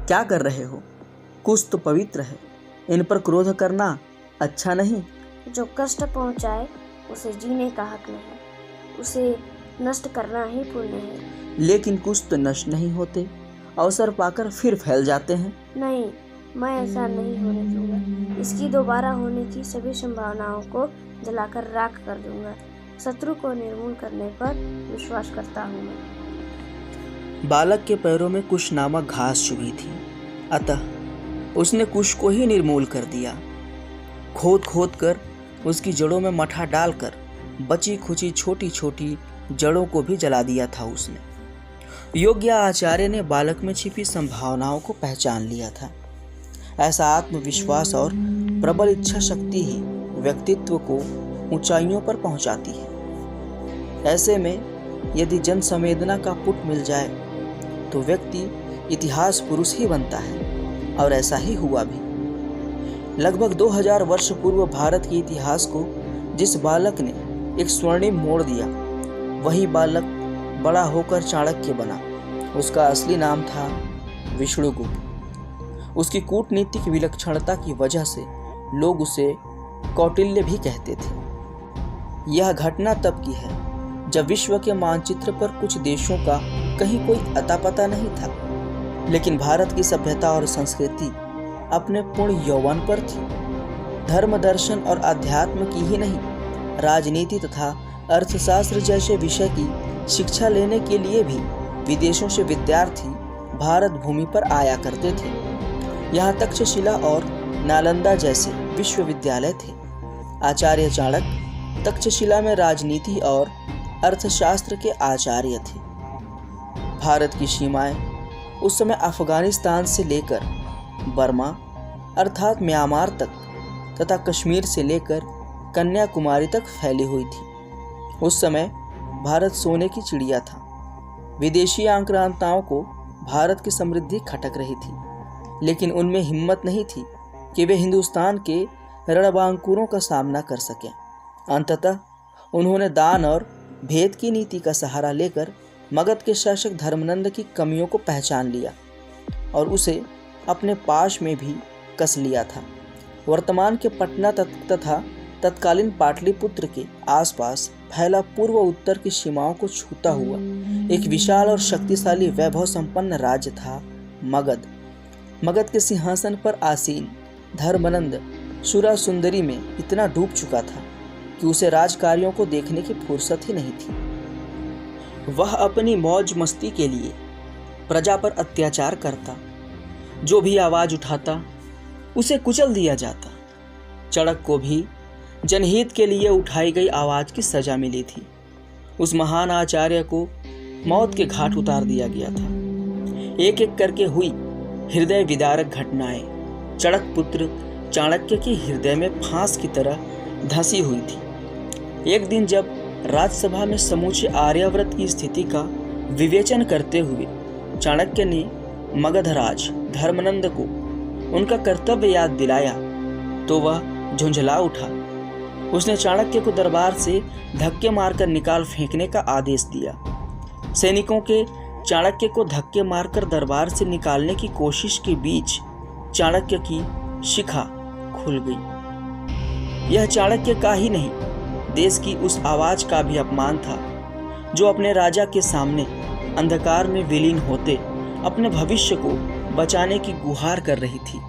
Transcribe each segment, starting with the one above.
क्या कर रहे हो? कुछ तो पवित्र है, इन पर क्रोध करना अच्छा नहीं। जो कष्ट पहुंचाए उसे जीने का हक नहीं, उसे नष्ट करना ही पुण्य है। लेकिन कुछ तो नष्ट नहीं होते, अवसर पाकर फिर फैल जाते हैं। नहीं, मैं ऐसा नहीं होने दूंगा। इसकी दोबारा होने की सभी संभावनाओं को जलाकर राख कर दूंगा। शत्रु को निर्मूल करने पर विश्वास करता हूँ मैं। बालक के पैरों में कुश नामक घास चुभी थी, अतः उसने कुश को ही निर्मूल कर दिया। खोद खोद कर उसकी जड़ों में मठा डालकर बची खुची छोटी छोटी जड़ों को भी जला दिया था उसने। योग्य आचार्य ने बालक में छिपी संभावनाओं को पहचान लिया था। ऐसा आत्मविश्वास और प्रबल इच्छा शक्ति ही व्यक्तित्व को ऊंचाइयों पर पहुंचाती है। ऐसे में यदि जन संवेदना का पुट मिल जाए तो व्यक्ति इतिहास पुरुष ही बनता है, और ऐसा ही हुआ भी। लगभग 2000 वर्ष पूर्व भारत के इतिहास को जिस बालक ने एक स्वर्णिम मोड़ दिया, वही बालक बड़ा होकर चाणक्य बना। उसका असली नाम था विष्णुगुप्त। उसकी कूटनीतिक विलक्षणता की वजह से लोग उसे कौटिल्य भी कहते थे। यह घटना तब की है जब विश्व के मानचित्र पर कुछ देशों का कहीं कोई अता पता नहीं था, लेकिन भारत की सभ्यता और संस्कृति अपने पूर्ण यौवन पर थी। धर्म, दर्शन और अध्यात्म की ही नहीं, राजनीति तथा अर्थशास्त्र जैसे विषय की शिक्षा लेने के लिए भी विदेशों से विद्यार्थी भारत भूमि पर आया करते थे। यहाँ तक्षशिला और नालंदा जैसे विश्वविद्यालय थे। आचार्य चाणक्य तक्षशिला में राजनीति और अर्थशास्त्र के आचार्य थे। भारत की सीमाएं उस समय अफगानिस्तान से लेकर बर्मा अर्थात म्यांमार तक तथा कश्मीर से लेकर कन्याकुमारी तक फैली हुई थी। उस समय भारत सोने की चिड़िया था। विदेशी आक्रांताओं को भारत की समृद्धि खटक रही थी, लेकिन उनमें हिम्मत नहीं थी कि वे हिंदुस्तान के रणबांकुरों का सामना कर सकें। अंततः उन्होंने दान और भेद की नीति का सहारा लेकर मगध के शासक धर्मनंद की कमियों को पहचान लिया और उसे अपने पाश में भी कस लिया था। वर्तमान के पटना तथा तत्कालीन पाटलिपुत्र के आसपास फैला पूर्व उत्तर की सीमाओं को छूता हुआ एक विशाल और शक्तिशाली वैभव संपन्न राज्य था मगध। मगध के सिंहासन पर आसीन धर्मनंद सुरा सुंदरी में इतना डूब चुका था कि उसे राजकार्यों को देखने की फुर्सत ही नहीं थी। वह अपनी मौज मस्ती के लिए प्रजा पर अत्याचार करता, जो भी आवाज उठाता उसे कुचल दिया जाता। चाणक्य को भी जनहित के लिए उठाई गई आवाज की सजा मिली थी। उस महान आचार्य को मौत के घाट उतार दिया गया था। एक एक करके हुई हृदय विदारक घटनाएं चाणक्य पुत्र चाणक्य के हृदय में फांस की तरह धंसी हुई थी। एक दिन जब राज्यसभा में समूचे आर्यावर्त की स्थिति का विवेचन करते हुए चाणक्य ने मगधराज धर्मनंद को उनका कर्तव्य याद दिलाया तो वह झुंझला उठा। उसने चाणक्य को दरबार से धक्के मारकर निकाल फेंकने का आदेश दिया। सैनिकों के चाणक्य को धक्के मारकर दरबार से निकालने की कोशिश के बीच चाणक्य की शिखा खुल गई। यह चाणक्य का ही नहीं, देश की उस आवाज का भी अपमान था जो अपने राजा के सामने अंधकार में विलीन होते अपने भविष्य को बचाने की गुहार कर रही थी।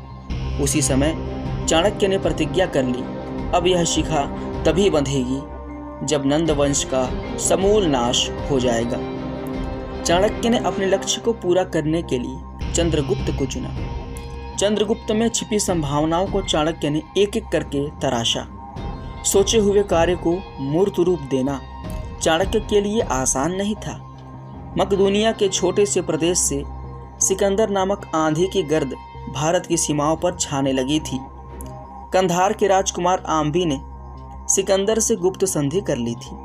उसी समय चाणक्य ने प्रतिज्ञा कर ली, अब यह शिखा तभी बंधेगी जब नंद वंश का समूल नाश हो जाएगा। चाणक्य ने अपने लक्ष्य को पूरा करने के लिए चंद्रगुप्त को चुना। चंद्रगुप्त में छिपी संभावनाओं को चाणक्य ने एक एक करके तराशा। सोचे हुए कार्य को मूर्त रूप देना चाणक्य के लिए आसान नहीं था। मकदूनिया के छोटे से प्रदेश से सिकंदर नामक आंधी की गर्द भारत की सीमाओं पर छाने लगी थी। कंधार के राजकुमार आम्बी ने सिकंदर से गुप्त संधि कर ली थी।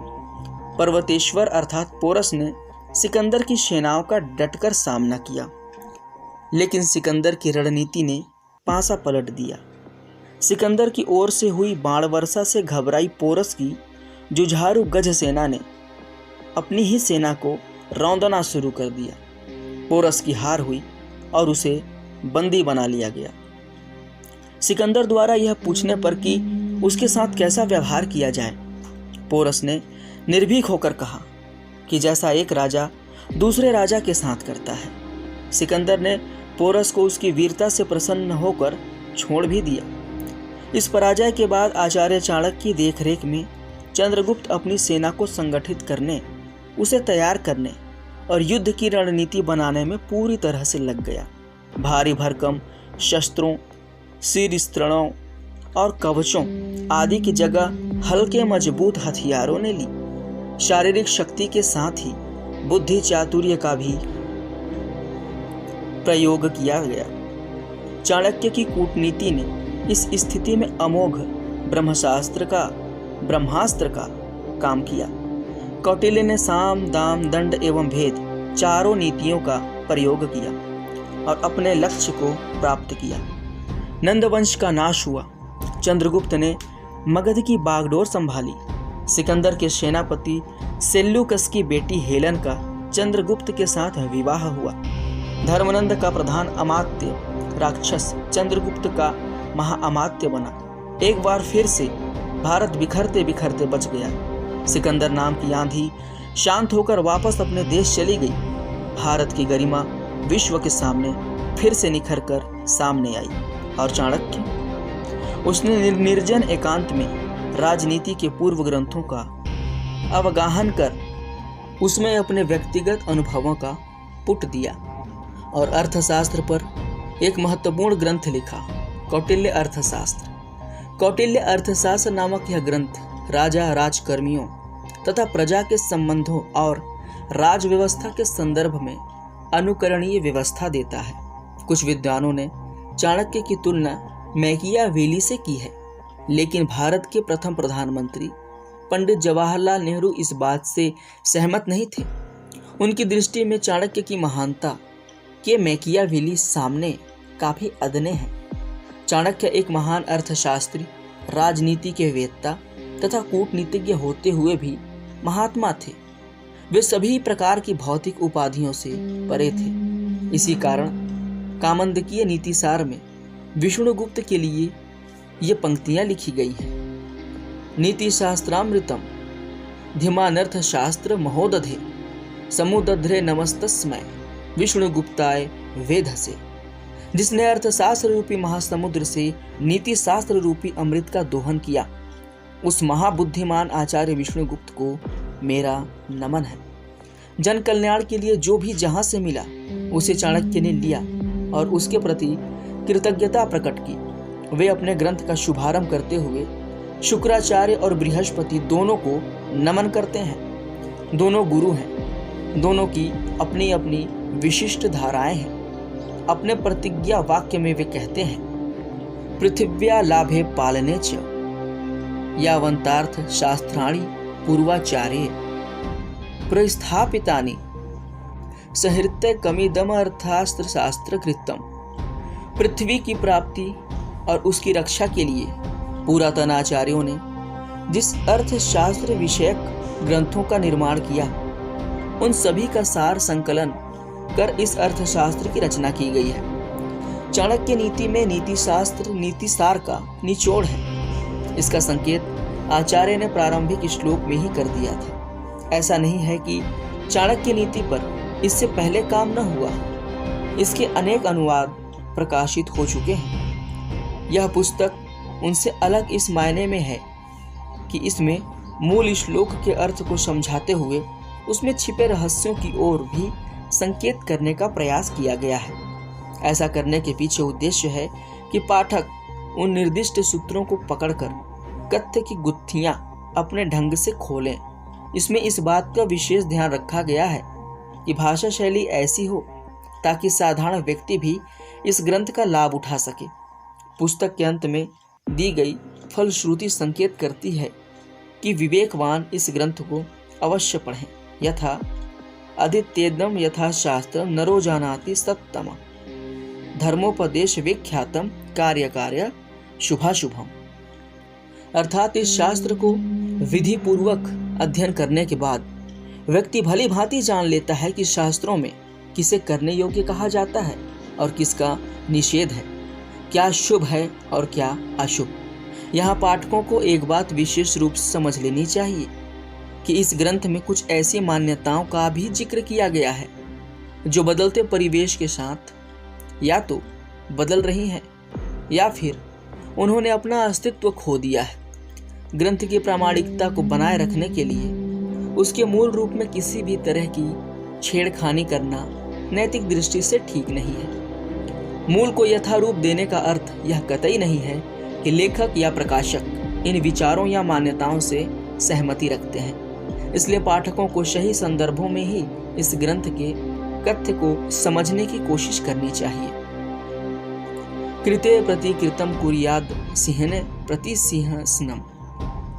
पर्वतेश्वर अर्थात पोरस ने सिकंदर की सेनाओं का डटकर सामना किया, लेकिन सिकंदर की रणनीति ने पासा पलट दिया। सिकंदर की ओर से हुई बाण वर्षा से घबराई पोरस की जुझारू गज सेना ने अपनी ही सेना को रौंदना शुरू कर दिया। पोरस की हार हुई और उसे बंदी बना लिया गया। सिकंदर द्वारा यह पूछने पर कि उसके साथ कैसा व्यवहार किया जाए, पोरस ने निर्भीक होकर कहा कि जैसा एक राजा दूसरे राजा के साथ करता है। सिकंदर ने पोरस को उसकी वीरता से प्रसन्न होकर छोड़ भी दिया। इस पराजय के बाद आचार्य चाणक्य की देखरेख में चंद्रगुप्त अपनी सेना को संगठित करने, उसे तैयार करने और युद्ध की रणनीति बनाने में पूरी तरह से लग गया। भारी भरकम शस्त्रों, शीर्षस्तरणों और कवचों आदि की जगह हल्के मजबूत हथियारों ने ली। शारीरिक शक्ति के साथ ही बुद्धि चातुर्य का भी प्रयोग किया गया। चाणक्य की कूटनीति ने इस स्थिति में अमोघ ब्रह्मास्त्र का काम किया। कौटिल्य ने साम, दाम, दंड एवं भेद चारों नीतियों का प्रयोग किया और अपने लक्ष्य को प्राप्त किया। नंद वंश का नाश हुआ। चंद्रगुप्त ने मगध की बागडोर संभाली। सिकंदर के सेनापति सेल्यूकस की बेटी हेलन का चंद्रगुप्त के साथ विवाह हुआ। धर्मनंद का प्रधान अमात्य राक्षस चंद्रगुप्त का महाअमात्य बना। एक बार फिर से भारत बिखरते बिखरते बच गया। सिकंदर नाम की आंधी शांत होकर वापस अपने देश चली गई। भारत की गरिमा विश्व के सामने फिर से निखर कर सामने आई और चाणक्य उसने निर्जन एकांत में राजनीति के पूर्व ग्रंथों का अवगाहन कर उसमें अपने व्यक्तिगत अनुभवों का पुट दिया और अर्थशास्त्र पर एक महत्वपूर्ण ग्रंथ लिखा, कौटिल्य अर्थशास्त्र। कौटिल्य अर्थशास्त्र नामक यह ग्रंथ राजा, राजकर्मियों तथा प्रजा के संबंधों और राज व्यवस्था के संदर्भ में अनुकरणीय व्यवस्था देता है। कुछ विद्वानों ने चाणक्य की तुलना मैकियावेली से की है, लेकिन भारत के प्रथम प्रधानमंत्री पंडित जवाहरलाल नेहरू इस बात से सहमत नहीं थे। उनकी दृष्टि में चाणक्य की महानता के मैकियावेली सामने काफी अदने हैं। चाणक्य एक महान अर्थशास्त्री, राजनीति के वेत्ता तथा कूटनीतिज्ञ होते हुए भी महात्मा थे। वे सभी प्रकार की भौतिक उपाधियों से परे थे। इसी कारण कामंदकीय नीतिसार में विष्णुगुप्त के लिए ये पंक्तियां लिखी गई हैं। नीतिशास्त्रामृतम धिमानर्थशास्त्र महोदधे समुदध्रे नमस्तस्मै विष्णुगुप्ताय वेधसे। जिसने अर्थशास्त्र रूपी महासमुद्र से नीति शास्त्र रूपी अमृत का दोहन किया, उस महाबुद्धिमान आचार्य विष्णुगुप्त को मेरा नमन है। जन कल्याण के लिए जो भी जहां से मिला उसे चाणक्य ने लिया और उसके प्रति कृतज्ञता प्रकट की। वे अपने ग्रंथ का शुभारंभ करते हुए शुक्राचार्य और बृहस्पति दोनों को नमन करते हैं। दोनों गुरु हैं, दोनों की अपनी अपनी विशिष्ट धाराएं हैं। अपने प्रतिज्ञा वाक्य में वे कहते हैं, पृथिव्या लाभे पालने च यावन्तार्थ शास्त्राणि पूर्वाचार्य प्रस्थापितानि सहृत्य कमिदम अर्थास्त्र शास्त्र कृतम। पृथ्वी की प्राप्ति और उसकी रक्षा के लिए पुरातन आचार्यों ने जिस अर्थशास्त्र विषयक ग्रंथों का निर्माण किया, उन सभी का सार संकलन कर इस अर्थशास्त्र की रचना की गई है। चाणक्य नीति में नीतिशास्त्र नीतिसार का निचोड़ है। इसका संकेत आचार्य ने प्रारंभिक श्लोक में ही कर दिया था। ऐसा नहीं है कि चाणक्य नीति पर इससे पहले काम न हुआ। इसके अनेक अनुवाद प्रकाशित हो चुके हैं। यह पुस्तक उनसे अलग इस मायने में है कि इसमें मूल श्लोक के अर्थ को समझाते हुए उसमें छिपे रहस्यों की ओर भी संकेत करने का प्रयास किया गया है। ऐसा करने के पीछे उद्देश्य है कि पाठक उन निर्दिष्ट सूत्रों को पकड़कर कथ्य की गुत्थियां अपने ढंग से खोलें। इसमें इस बात का विशेष ध्यान रखा गया है कि भाषा शैली ऐसी हो ताकि साधारण व्यक्ति भी इस ग्रंथ का लाभ उठा सके। पुस्तक के अंत में दी गई फलश्रुति संकेत करती है कि विवेकवान इस ग्रंथ को अवश्य पढ़ें। यथा अदित्येदम यथा शास्त्र नरो जानाति सत्तम धर्मोपदेश विख्यातम कार्य कार्य शुभाशुभम। अर्थात इस शास्त्र को विधि पूर्वक अध्ययन करने के बाद व्यक्ति भली भांति जान लेता है कि शास्त्रों में किसे करने योग्य कहा जाता है और किसका निषेध है, क्या शुभ है और क्या अशुभ। यहाँ पाठकों को एक बात विशेष रूप से समझ लेनी चाहिए कि इस ग्रंथ में कुछ ऐसी मान्यताओं का भी जिक्र किया गया है जो बदलते परिवेश के साथ या तो बदल रही हैं या फिर उन्होंने अपना अस्तित्व खो दिया है। ग्रंथ की प्रामाणिकता को बनाए रखने के लिए उसके मूल रूप में किसी भी तरह की छेड़खानी करना नैतिक दृष्टि से ठीक नहीं है। मूल को यथारूप देने का अर्थ यह कतई नहीं है कि लेखक या प्रकाशक इन विचारों या मान्यताओं से सहमति रखते हैं। इसलिए पाठकों को सही संदर्भों में ही इस ग्रंथ के कथ्य को समझने की कोशिश करनी चाहिए। कृते प्रति कृतम कुर्याद सिंहने प्रति सिंहस्नम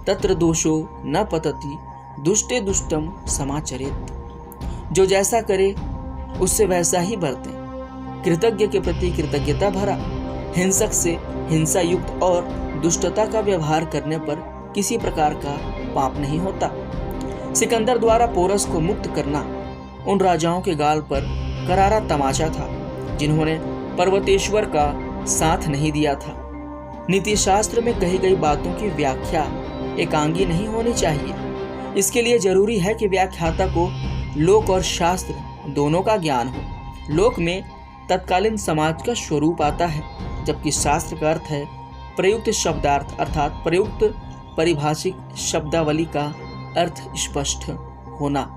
तत्र दोषो न पतति दुष्टे दुष्टम समाचरेत। जो जैसा करे उससे वैसा ही बरतें। कृतज्ञ के प्रति कृतज्ञता भरा, हिंसक से हिंसा युक्त और दुष्टता का व्यवहार करने पर किसी प्रकार का पाप नहीं होता। सिकंदर द्वारा पोरस को मुक्त करना उन राजाओं के गाल पर करारा तमाचा था जिन्होंने पर्वतेश्वर का साथ नहीं दिया था। नीति शास्त्र में कही गई बातों की व्याख्या एकांगी नहीं होनी चाहिए। इसके लिए जरूरी है कि व्याख्याता को लोक और शास्त्र दोनों का ज्ञान हो। लोक में तत्कालीन समाज का स्वरूप आता है, जबकि शास्त्र का अर्थ है प्रयुक्त शब्दार्थ अर्थात प्रयुक्त परिभाषिक शब्दावली का अर्थ स्पष्ट होना।